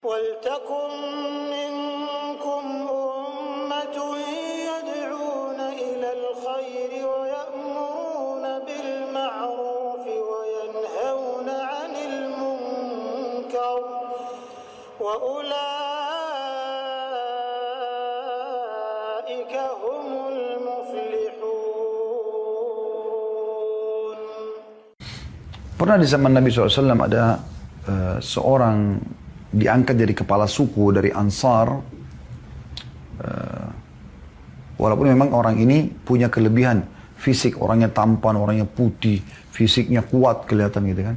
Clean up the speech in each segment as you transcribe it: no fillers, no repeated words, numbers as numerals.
وَلْتَكُنْ مِنْكُمْ أُمَّةٌ يَدْعُونَ إِلَى الْخَيْرِ وَيَأْمُرُونَ بِالْمَعْرُوفِ وَيَنْهَوْنَ عَنِ الْمُنْكَرِ وَأُولَئِكَ هُمُ الْمُفْلِحُونَ. Pernah di zaman Nabi SAW ada seorang diangkat jadi kepala suku dari Ansar. Walaupun memang orang ini punya kelebihan fisik, orangnya tampan, orangnya putih, fisiknya kuat kelihatan gitu kan.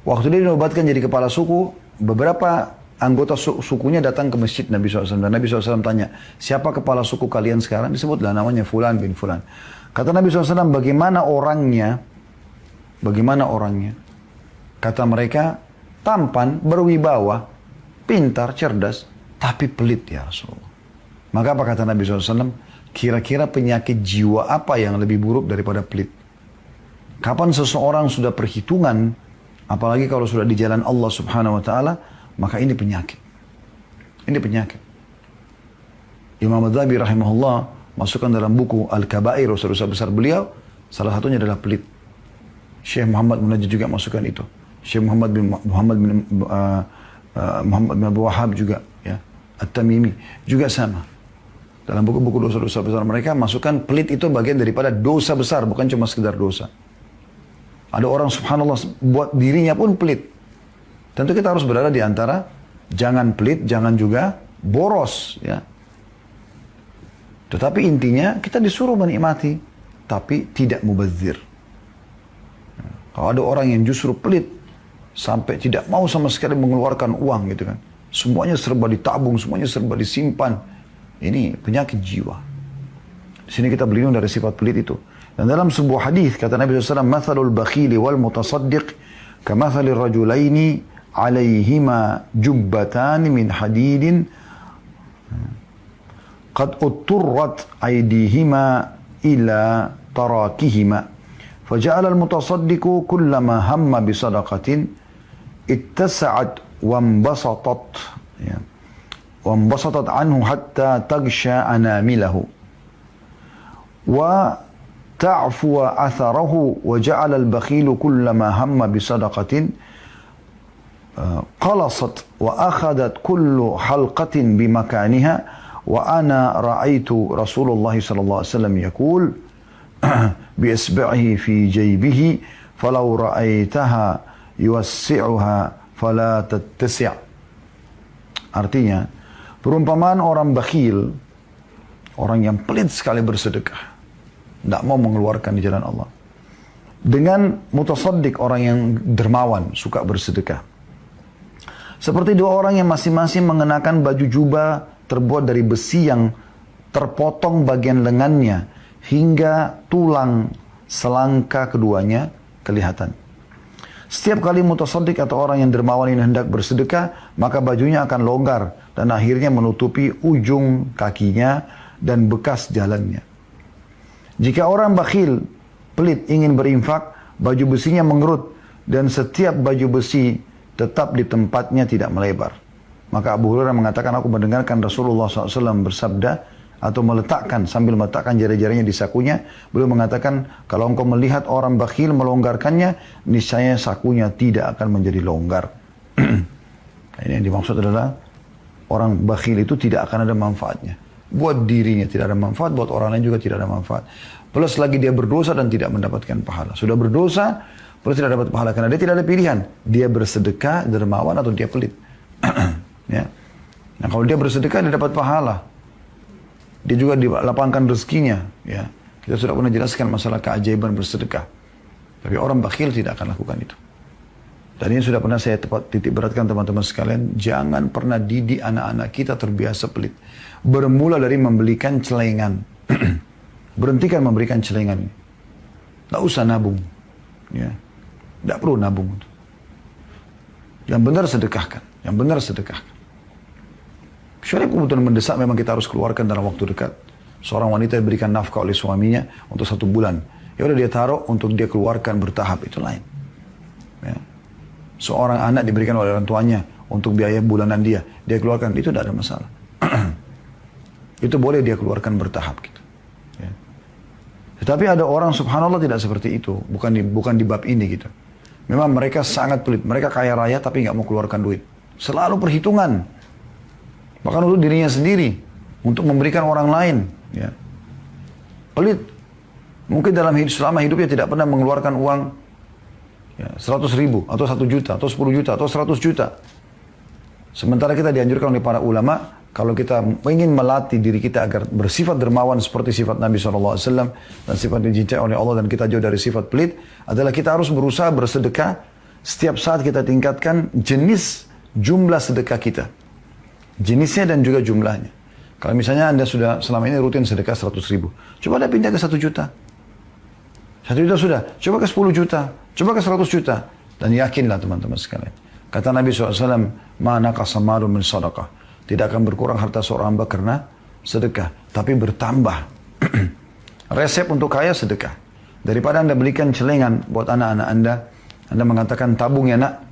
Waktu dia dinobatkan jadi kepala suku, beberapa anggota sukunya datang ke masjid Nabi SAW. Dan Nabi SAW tanya, siapa kepala suku kalian sekarang? Disebutlah namanya Fulan bin Fulan. Kata Nabi SAW, bagaimana orangnya? Bagaimana orangnya? Kata mereka, tampan, berwibawa, pintar, cerdas, tapi pelit ya Rasulullah. Maka apa kata Nabi SAW? Kira-kira penyakit jiwa apa yang lebih buruk daripada pelit? Kapan seseorang sudah perhitungan, apalagi kalau sudah di jalan Allah Subhanahu Wa Taala, maka ini penyakit. Ini penyakit. Imam Adzabi rahimahullah masukkan dalam buku Al-Kabair, dosa-dosa besar beliau, salah satunya adalah pelit. Syekh Muhammad Munajjid juga masukkan itu. Syekh Muhammad bin Abdul Wahhab juga, ya, At-Tamimi juga sama. Dalam buku-buku dosa-dosa besar mereka masukkan pelit itu bagian daripada dosa besar, bukan cuma sekedar dosa. Ada orang subhanallah buat dirinya pun pelit. Tentu kita harus berada di antara jangan pelit, jangan juga boros, ya. Tetapi intinya kita disuruh menikmati, tapi tidak mubazir. Kalau ada orang yang justru pelit, sampai tidak mau sama sekali mengeluarkan uang gitu kan. Semuanya serba ditabung, semuanya serba disimpan. Ini penyakit jiwa. Di sini kita berlindung dari sifat pelit itu. Dan dalam sebuah hadis kata Nabi SAW, "Mathalul bakhili wal mutasaddiq kamathalil rajulaini 'alaihima jubbatan min hadidin qad utturrat aydihima ila tarakihima." فجعل المتصدق كلما هم بصدقة اتسعت وانبسطت عنه حتى تغشى أنامله وتعفو أثره وجعل البخيل كلما هم بصدقة قلصت وأخذت كل حلقة بمكانها وأنا رأيت رسول الله صلى الله عليه وسلم يقول بإصبعه في جيبه فلو رأيتها يوسعها فلا تتسع. Artinya, perumpamaan orang bakhil, orang yang pelit sekali bersedekah, tidak mau mengeluarkan di jalan Allah, dengan mutasaddiq, orang yang dermawan, suka bersedekah. Seperti dua orang yang masing-masing mengenakan baju jubah terbuat dari besi yang terpotong bagian lengannya, hingga tulang selangka keduanya kelihatan. Setiap kali mutasaddiq atau orang yang dermawan ini hendak bersedekah, maka bajunya akan longgar dan akhirnya menutupi ujung kakinya dan bekas jalannya. Jika orang bakhil, pelit ingin berinfak, baju besinya mengerut dan setiap baju besi tetap di tempatnya tidak melebar. Maka Abu Hurairah mengatakan, aku mendengarkan Rasulullah SAW bersabda, atau sambil meletakkan jari-jarinya di sakunya, beliau mengatakan, kalau engkau melihat orang bakhil melonggarkannya, niscaya sakunya tidak akan menjadi longgar. Ini yang dimaksud adalah orang bakhil itu tidak akan ada manfaatnya. Buat dirinya tidak ada manfaat, buat orang lain juga tidak ada manfaat. Plus lagi dia berdosa dan tidak mendapatkan pahala. Sudah berdosa, plus tidak dapat pahala karena dia tidak ada pilihan. Dia bersedekah, dermawan, atau dia pelit. Ya. Nah, kalau dia bersedekah dia dapat pahala. Dia juga dilapangkan rezekinya, ya. Kita sudah pernah jelaskan masalah keajaiban bersedekah. Tapi orang bakhil tidak akan lakukan itu. Dan ini sudah pernah saya titik beratkan teman-teman sekalian, jangan pernah didik anak-anak kita terbiasa pelit. Bermula dari membelikan celengan. Berhentikan memberikan celengan. Tidak usah nabung. Ya. Tidak perlu nabung. Yang benar sedekahkan. Yang benar sedekahkan. Kecuali kebutuhan mendesak memang kita harus keluarkan dalam waktu dekat. Seorang wanita diberikan nafkah oleh suaminya untuk 1 bulan. Ya udah dia taruh untuk dia keluarkan bertahap, itu lain. Ya. Seorang anak diberikan oleh orang tuanya untuk biaya bulanan dia keluarkan, itu tidak ada masalah. Itu boleh dia keluarkan bertahap gitu. Ya. Tetapi ada orang subhanallah tidak seperti itu, bukan di bab ini gitu. Memang mereka sangat pelit, mereka kaya raya tapi nggak mau keluarkan duit, selalu perhitungan, bahkan untuk dirinya sendiri, untuk memberikan orang lain. Ya. Pelit, mungkin selama hidupnya tidak pernah mengeluarkan uang 100.000 atau 1 juta atau 10 juta atau 100 juta. Sementara kita dianjurkan oleh para ulama, kalau kita ingin melatih diri kita agar bersifat dermawan seperti sifat Nabi SAW dan sifat dicintai oleh Allah dan kita jauh dari sifat pelit, adalah kita harus berusaha bersedekah setiap saat kita tingkatkan jenis jumlah sedekah kita. Jenisnya dan juga jumlahnya. Kalau misalnya Anda sudah selama ini rutin sedekah 100.000, coba Anda pindah ke 1 juta. 1 juta sudah, coba ke 10 juta, coba ke 100 juta. Dan yakinlah teman-teman sekalian. Kata Nabi SAW, ma naqasa malun min sadaqah. Tidak akan berkurang harta seorang hamba karena sedekah, tapi bertambah. Resep untuk kaya sedekah. Daripada Anda belikan celengan buat anak-anak Anda mengatakan tabung ya nak,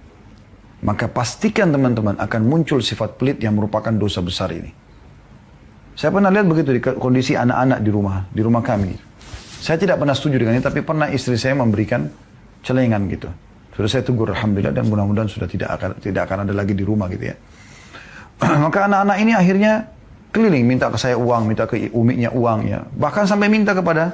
maka pastikan teman-teman akan muncul sifat pelit yang merupakan dosa besar ini. Saya pernah lihat begitu di kondisi anak-anak di rumah kami. Saya tidak pernah setuju dengan ini, tapi pernah istri saya memberikan celengan gitu. Sudah saya tegur alhamdulillah, dan mudah-mudahan sudah tidak akan ada lagi di rumah gitu ya. Maka anak-anak ini akhirnya keliling minta ke saya uang, minta ke umiknya uang ya. Bahkan sampai minta kepada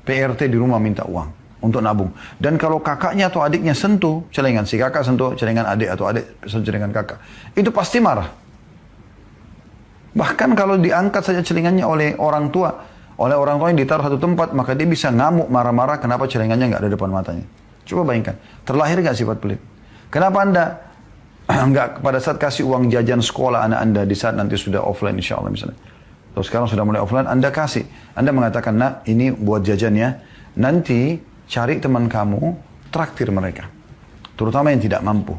PRT di rumah minta uang untuk nabung. Dan kalau kakaknya atau adiknya sentuh celengan, si kakak sentuh celengan adik atau adik sentuh celengan kakak, itu pasti marah. Bahkan kalau diangkat saja celengannya oleh orang tua yang ditaruh satu tempat, maka dia bisa ngamuk marah-marah kenapa celengannya nggak ada depan matanya. Coba bayangkan, terlahir nggak sifat pelit? Kenapa Anda enggak pada saat kasih uang jajan sekolah anak Anda di saat nanti sudah offline insya Allah misalnya. Terus sekarang sudah mulai offline, Anda kasih. Anda mengatakan, nak ini buat jajannya, nanti cari teman kamu, traktir mereka. Terutama yang tidak mampu.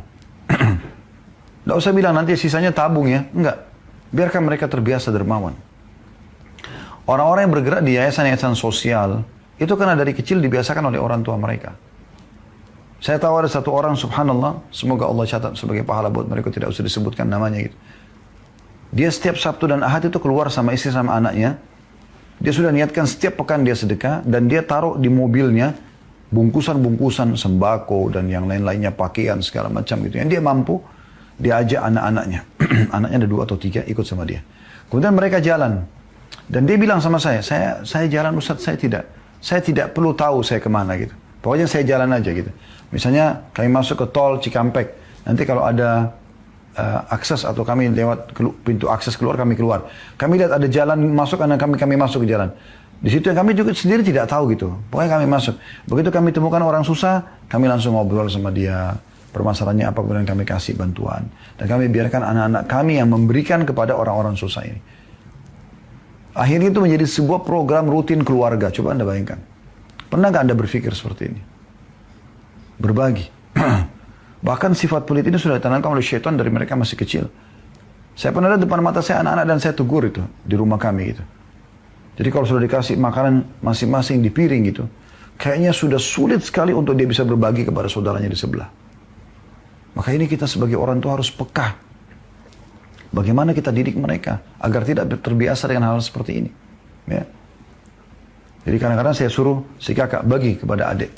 Tidak usah bilang nanti sisanya tabung ya, enggak. Biarkan mereka terbiasa dermawan. Orang-orang yang bergerak di yayasan-yayasan sosial, itu karena dari kecil dibiasakan oleh orang tua mereka. Saya tahu ada satu orang, subhanallah, semoga Allah catat sebagai pahala buat mereka, tidak usah disebutkan namanya gitu. Dia setiap Sabtu dan Ahad itu keluar sama istri sama anaknya. Dia sudah niatkan setiap pekan dia sedekah, dan dia taruh di mobilnya bungkusan-bungkusan sembako dan yang lain-lainnya, pakaian segala macam gitu. Yang dia mampu, dia ajak anak-anaknya. Anaknya ada 2 atau 3 ikut sama dia. Kemudian mereka jalan. Dan dia bilang sama saya jalan Ustaz, saya tidak perlu tahu saya kemana gitu. Pokoknya saya jalan aja gitu. Misalnya kami masuk ke tol Cikampek, nanti kalau ada akses atau kami lewat pintu akses keluar, kami keluar. Kami lihat ada jalan masuk, karena kami masuk ke jalan. Di situ yang kami juga sendiri tidak tahu gitu. Pokoknya kami masuk. Begitu kami temukan orang susah, kami langsung ngobrol sama dia. Permasalahannya apa, kemudian kami kasih bantuan. Dan kami biarkan anak-anak kami yang memberikan kepada orang-orang susah ini. Akhirnya itu menjadi sebuah program rutin keluarga. Coba Anda bayangkan. Pernah nggak Anda berpikir seperti ini? Berbagi. Bahkan sifat pelit ini sudah ditanamkan oleh syaitan dari mereka masih kecil. Saya pernah lihat depan mata saya anak-anak dan saya tegur itu di rumah kami gitu. Jadi kalau sudah dikasih makanan masing-masing di piring gitu, kayaknya sudah sulit sekali untuk dia bisa berbagi kepada saudaranya di sebelah. Maka ini kita sebagai orang tua harus peka. Bagaimana kita didik mereka agar tidak terbiasa dengan hal seperti ini. Ya. Jadi kadang-kadang saya suruh si kakak bagi kepada adik.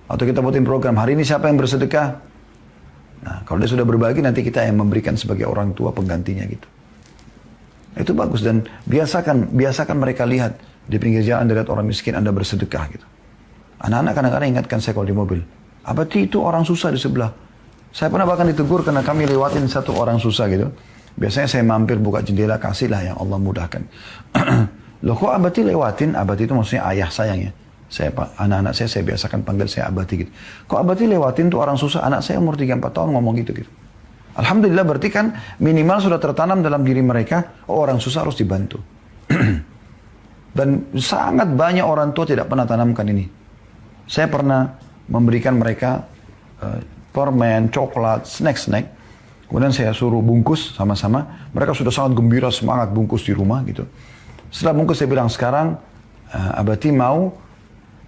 Atau kita buatin program, hari ini siapa yang bersedekah? Nah, kalau dia sudah berbagi, nanti kita yang memberikan sebagai orang tua penggantinya gitu. Itu bagus, dan biasakan mereka lihat di pinggir jalan, Anda lihat orang miskin, Anda bersedekah gitu. Anak-anak kadang-kadang ingatkan saya kalau di mobil, abadi itu orang susah di sebelah. Saya pernah bahkan ditegur karena kami lewatin satu orang susah gitu. Biasanya saya mampir buka jendela, kasihlah yang Allah mudahkan. Loh kok abadi lewatin? Abadi itu maksudnya ayah sayang ya. Anak-anak saya biasakan panggil saya abadi gitu. Kok abadi lewatin tuh orang susah? Anak saya umur 3-4 tahun ngomong gitu. Alhamdulillah, berarti kan minimal sudah tertanam dalam diri mereka, oh orang susah harus dibantu. Dan sangat banyak orang tua tidak pernah tanamkan ini. Saya pernah memberikan mereka permen, coklat, snack. Kemudian saya suruh bungkus sama-sama. Mereka sudah sangat gembira, semangat bungkus di rumah gitu. Setelah bungkus saya bilang, sekarang abadi mau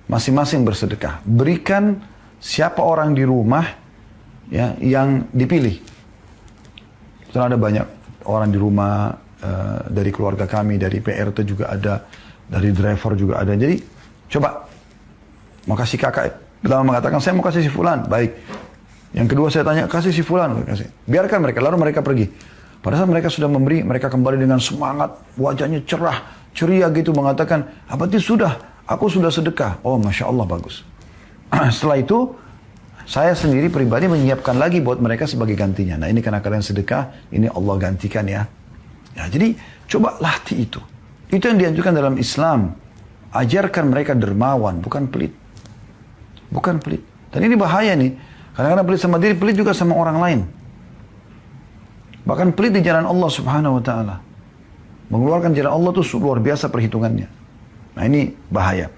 masing-masing bersedekah. Berikan siapa orang di rumah ya yang dipilih. Setelah ada banyak orang di rumah, dari keluarga kami, dari PRT juga ada, dari driver juga ada. Jadi coba, mau kasih kakak, pertama mengatakan saya mau kasih si fulan, baik. Yang kedua saya tanya, kasih si fulan, kasih. Biarkan mereka, lalu mereka pergi. Pada saat mereka sudah memberi, mereka kembali dengan semangat, wajahnya cerah, ceria gitu, mengatakan, berarti sudah, aku sudah sedekah. Oh, Masya Allah, bagus. Setelah itu, saya sendiri pribadi menyiapkan lagi buat mereka sebagai gantinya. Nah, ini karena kalian sedekah, ini Allah gantikan ya. Ya, jadi coba latih itu. Itu yang dianjurkan dalam Islam. Ajarkan mereka dermawan, bukan pelit. Bukan pelit. Dan ini bahaya nih. Kadang-kadang pelit sama diri, pelit juga sama orang lain. Bahkan pelit di jalan Allah subhanahu wa ta'ala. Mengeluarkan jalan Allah itu luar biasa perhitungannya. Nah, ini bahaya.